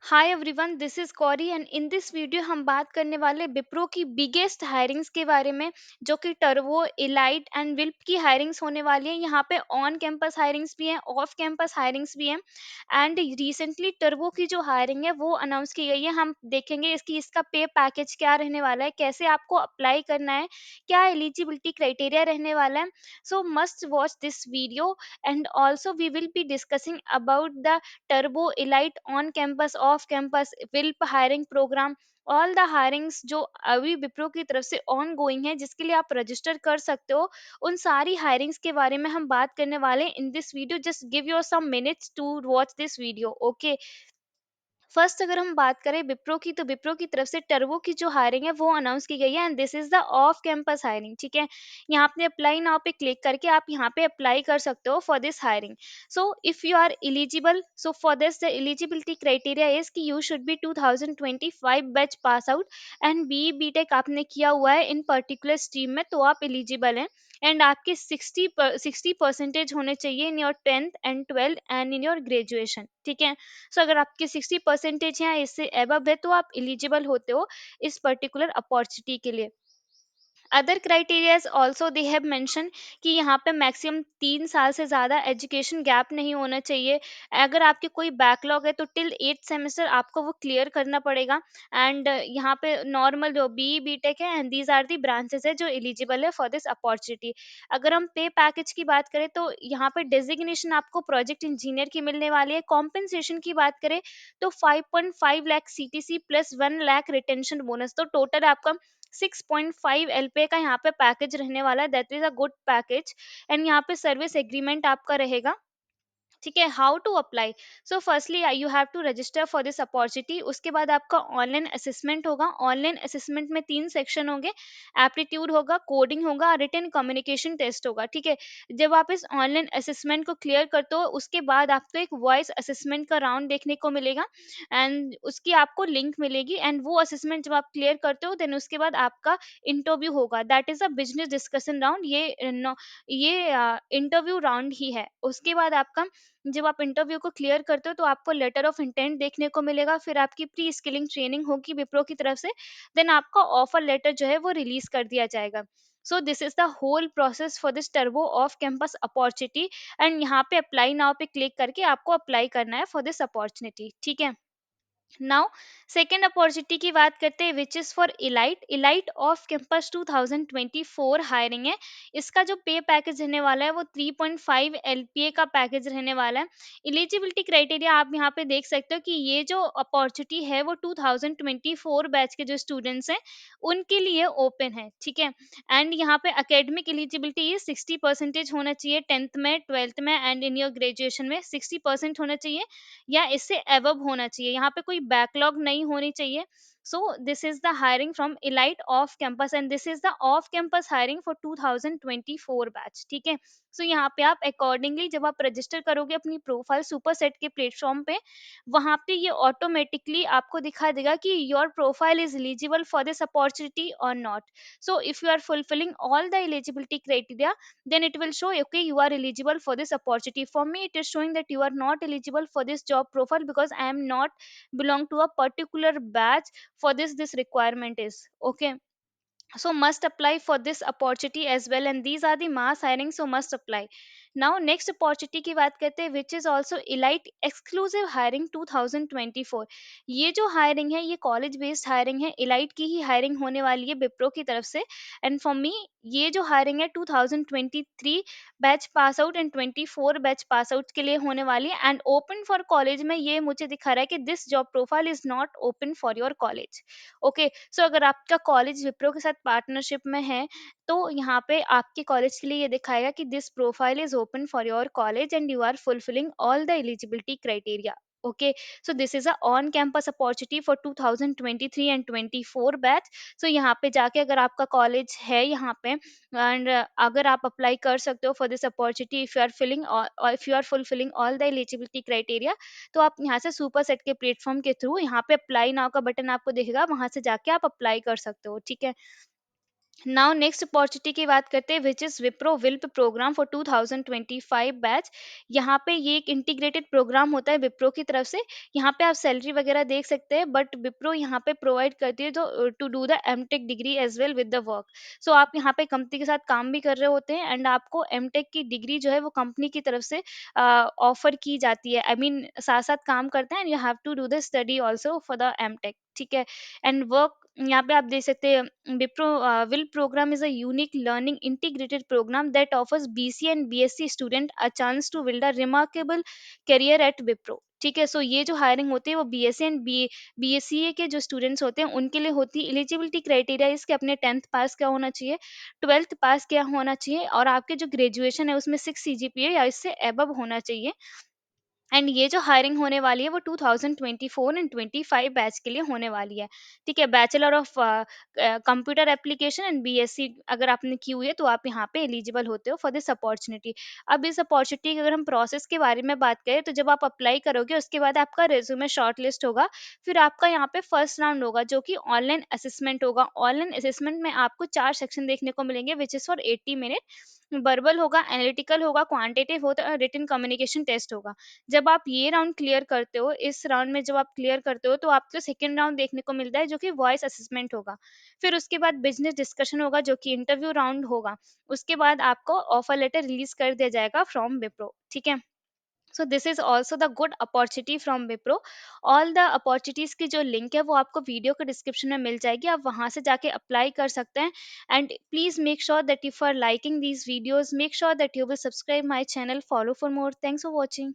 Hi everyone, this is कौरी and in this video हम बात करने वाले विप्रो की बिगेस्ट हायरिंग्स के बारे में, जो कि टर्बो, इलाइट एंड विल्प की हायरिंग्स होने वाली है। यहाँ पे ऑन कैंपस हायरिंग्स भी हैं, ऑफ कैंपस हायरिंग्स भी हैं। एंड रिसेंटली टर्बो की जो हायरिंग है वो अनाउंस की गई है। हम देखेंगे इसका पे पैकेज क्या रहने वाला है, कैसे आपको अप्लाई करना है, क्या एलिजिबिलिटी क्राइटेरिया रहने वाला है। So must watch this video and also we will be discussing about the turbo, elite, on campus, off campus, WILP hiring program, all the hirings जो अभी विप्रो की तरफ से ऑन गोइंग है, जिसके लिए आप रजिस्टर कर सकते हो। उन सारी हायरिंग्स के बारे में हम बात करने वाले हैं in this video. Just give your some minutes to watch this video, okay. First अगर हम बात करें विप्रो की, तो विप्रो की तरफ से टर्बो की जो हायरिंग है वो अनाउंस की गई है and this is the off campus hiring, ठीक है। यहाँ पे अप्लाई नाउ पे क्लिक करके आप यहाँ पे अप्लाई कर सकते हो for this hiring. So if you are eligible, so for this the eligibility criteria is कि you should be 2025 batch pass out and be BTech आपने किया हुआ है इन पर्टिकुलर स्ट्रीम में, तो आप एलिजिबल हैं। एंड आपके 60% होने चाहिए in your 10th and 12th and in your graduation, ठीक है। सो अगर आपके 60% या इससे एबव है तो आप एलिजिबल होते हो इस पर्टिकुलर अपॉर्चुनिटी के लिए। Other criterias also they have mention कि यहाँ पे मैक्सिमम 3 साल से ज़्यादा एजुकेशन गैप नहीं होना चाहिए। अगर आपके कोई बैकलॉग है तो टिल 8 सेमेस्टर आपको वो क्लियर करना पड़ेगा। एंड यहाँ पे नॉर्मल जो बी बी टेक है and these are the branches है जो एलिजिबल है फॉर दिस अपॉर्चुनिटी। अगर हम पे पैकेज की बात करें तो यहाँ पे डेजिग्नेशन आपको प्रोजेक्ट इंजीनियर की मिलने वाली है। कॉम्पनसेशन की बात करें तो 5.5 lakh CTC plus 1 lakh retention bonus, तो टोटल आपका 6.5 LPA का यहाँ पे पैकेज रहने वाला है। That is a good package. And यहाँ पे सर्विस एग्रीमेंट आपका रहेगा, ठीक है। How to apply? So firstly you have to register for this opportunity. उसके बाद आपका ऑनलाइन असेसमेंट होगा। ऑनलाइन असेसमेंट में 3 सेक्शन होंगे। एप्टीट्यूड होगा, कोडिंग होगा, रिटन कम्युनिकेशन टेस्ट होगा, ठीक है। जब आप इस ऑनलाइन असेसमेंट को क्लियर करते हो उसके बाद आपको एक वॉइस असेसमेंट का राउंड देखने को मिलेगा एंड उसकी आपको लिंक मिलेगी। एंड वो असेसमेंट जब आप क्लियर करते हो देन उसके बाद आपका इंटरव्यू होगा। That is a business discussion round. ये इंटरव्यू राउंड ही है। उसके बाद आपका, जब आप इंटरव्यू को क्लियर करते हो तो आपको लेटर ऑफ इंटेंट देखने को मिलेगा। फिर आपकी प्री स्किलिंग ट्रेनिंग होगी विप्रो की तरफ से। देन आपका ऑफर लेटर जो है वो रिलीज कर दिया जाएगा। So this is the whole process for this turbo off campus opportunity. And यहाँ पे अप्लाई नाउ पे क्लिक करके आपको अप्लाई करना है फॉर दिस अपॉर्चुनिटी, ठीक है। नाउ सेकेंड अपॉर्चुनिटी की बात करते हैं which is for elite. Elite off campus 2024 hiring है। इसका जो पे पैकेज रहने वाला है वो 3.5 LPA का पैकेज रहने वाला है। एलिजिबिलिटी क्राइटेरिया आप यहाँ पे देख सकते हो कि ये जो अपॉर्चुनिटी है वो 2024 बैच के जो स्टूडेंट्स हैं उनके लिए ओपन है, ठीक है। एंड यहाँ पे अकेडमिक एलिजिबिलिटी 60% होना चाहिए 10th में, 12th में एंड इन योर ग्रेजुएशन में 60% होना चाहिए या इससे एबव होना चाहिए। यहाँ पे कोई बैकलॉग नहीं होनी चाहिए। सो this is the hiring from elite off campus and this is the off campus hiring for 2024 batch, ठीक है। सो यहाँ पे आप अकॉर्डिंगली जब आप रजिस्टर करोगे अपनी प्रोफाइल सुपर सेट के प्लेटफॉर्म पे, वहां पे ये ऑटोमेटिकली आपको दिखा देगा कि your profile is eligible for this opportunity और not. So if you are fulfilling all the eligibility criteria, then it will show okay you are eligible for this opportunity. For me it is showing that you are not eligible for this job profile because I am not belong to a particular batch for this requirement is okay. So must apply for this opportunity as well and these are the mass hiring, so must apply. Now next opportunity की बात करते हैं which is also elite exclusive hiring 2024। ये जो hiring है ये college based hiring है, elite की ही hiring होने वाली है विप्रो की तरफ से। and for me ये जो hiring है 2023 batch pass out and 24 batch pass out के लिए होने वाली है एंड ओपन फॉर कॉलेज में ये मुझे दिखा रहा है कि this job profile is not open for your college, okay. So अगर आपका कॉलेज विप्रो के साथ पार्टनरशिप में है तो यहाँ पे आपके कॉलेज के लिए ये दिखाएगा कि this profile is open for your college and you are fulfilling all the eligibility criteria, okay. So this is a on campus opportunity for 2023 and 24 batch. So यहाँ पे जाके अगर आपका कॉलेज है यहाँ पे एंड अगर आप अप्लाई कर सकते हो for this opportunity if you are fulfilling all the eligibility criteria, तो आप यहाँ से सुपर सेट के प्लेटफॉर्म के थ्रू यहाँ पे अप्लाई नाउ का बटन आपको दिखेगा, वहां से जाके आप अप्लाई कर सकते हो, ठीक है। नाउ नेक्स्ट अपॉर्चुनिटी की बात करते हैं, which is Wipro WILP program for 2025 batch. यहाँ पे ये एक इंटीग्रेटेड प्रोग्राम होता है विप्रो की तरफ से। यहाँ पे आप सैलरी वगैरह देख सकते हैं, बट विप्रो यहाँ पे प्रोवाइड करती है तो to do the MTech degree as well with the work. So आप यहाँ पे कंपनी के साथ काम भी कर रहे होते हैं, एंड आपको एमटेक की डिग्री जो है वो कंपनी की तरफ से ऑफर की जाती है। आई मीन साथ साथ काम करते हैं, and you have to do the study also for the MTech, ठीक है। एंड वर्क यहाँ पे आप देख सकते हैं, Wipro will program is a unique learning integrated program that offers BC and BSc student a chance to build a remarkable career at Wipro। ठीक है, सो ये जो हायरिंग होती है वो बीएससी एंड बीएससीए के जो स्टूडेंट्स होते हैं उनके लिए होती है। एलिजिबिलिटी क्राइटेरिया इसके अपने 10th पास क्या होना चाहिए, 12th पास क्या होना चाहिए, और आपके जो ग्रेजुएशन है उसमें 6 CGPA या इससे एबव होना चाहिए। एंड ये जो हायरिंग होने वाली है वो 2024 एंड 25 बैच के लिए होने वाली है। ठीक है, bachelor of computer application and BSc अगर आपने की हुई है तो आप यहाँ पे एलिजिबल होते हो फॉर दिस अपॉर्चुनिटी। अब इस अपॉर्चुनिटी की अगर हम प्रोसेस के बारे में बात करें, तो जब आप अप्लाई करोगे उसके बाद आपका रेज्यूमे शॉर्ट लिस्ट होगा। फिर आपका यहाँ पे फर्स्ट राउंड होगा जो कि ऑनलाइन असेसमेंट होगा। ऑनलाइन असेसमेंट में आपको 4 सेक्शन देखने को मिलेंगे, which is for 80 minute. Verbal होगा, एनालिटिकल होगा, क्वांटिटेटिव होगा और रिटन कम्युनिकेशन टेस्ट होगा। जब आप ये राउंड क्लियर करते हो, इस राउंड में जब आप क्लियर करते हो तो आपको सेकंड राउंड देखने को मिलता है जो कि वॉइस असेसमेंट होगा। फिर उसके बाद बिजनेस डिस्कशन होगा जो कि इंटरव्यू राउंड होगा। उसके बाद आपको ऑफर लेटर रिलीज कर दिया जाएगा फ्रॉम विप्रो, ठीक है। सो this is also the good opportunity from Wipro. All the opportunities की जो लिंक है वो आपको वीडियो के डिस्क्रिप्शन में मिल जाएगी, आप वहां से जाके अप्लाई कर सकते हैं। And please make sure that you for liking these videos, make sure that you will subscribe my channel, follow for more. Thanks for watching.